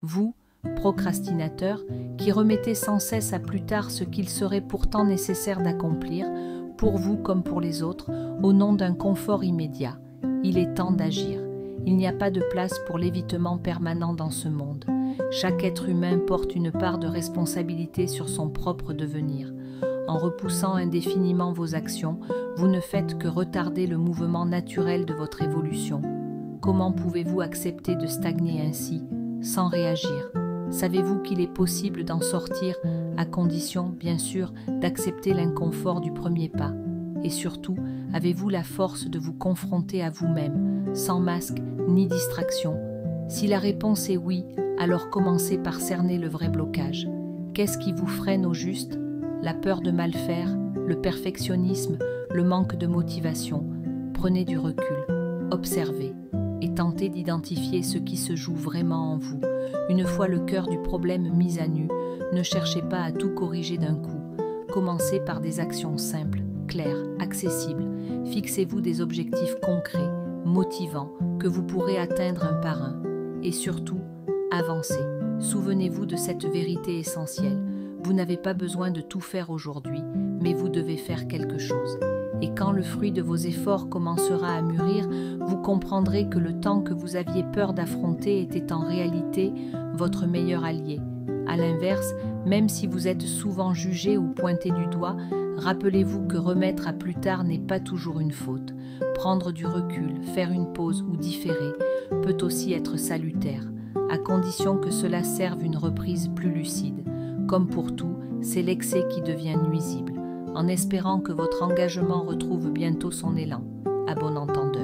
Vous, procrastinateur, qui remettez sans cesse à plus tard ce qu'il serait pourtant nécessaire d'accomplir, pour vous comme pour les autres, au nom d'un confort immédiat. Il est temps d'agir. Il n'y a pas de place pour l'évitement permanent dans ce monde. Chaque être humain porte une part de responsabilité sur son propre devenir. En repoussant indéfiniment vos actions, vous ne faites que retarder le mouvement naturel de votre évolution. Comment pouvez-vous accepter de stagner ainsi, sans réagir? Savez-vous qu'il est possible d'en sortir, à condition, bien sûr, d'accepter l'inconfort du premier pas? Et surtout, avez-vous la force de vous confronter à vous-même, sans masque ni distraction? Si la réponse est oui, alors commencez par cerner le vrai blocage. Qu'est-ce qui vous freine au juste? La peur de mal faire, le perfectionnisme, le manque de motivation. Prenez du recul, observez et tentez d'identifier ce qui se joue vraiment en vous. Une fois le cœur du problème mis à nu, ne cherchez pas à tout corriger d'un coup. Commencez par des actions simples, claires, accessibles. Fixez-vous des objectifs concrets, motivants, que vous pourrez atteindre un par un. Et surtout, avancez. Souvenez-vous de cette vérité essentielle. Vous n'avez pas besoin de tout faire aujourd'hui, mais vous devez faire quelque chose. Et quand le fruit de vos efforts commencera à mûrir, vous comprendrez que le temps que vous aviez peur d'affronter était en réalité votre meilleur allié. À l'inverse, même si vous êtes souvent jugé ou pointé du doigt, rappelez-vous que remettre à plus tard n'est pas toujours une faute. Prendre du recul, faire une pause ou différer peut aussi être salutaire, à condition que cela serve une reprise plus lucide. Comme pour tout, c'est l'excès qui devient nuisible, en espérant que votre engagement retrouve bientôt son élan. À bon entendeur.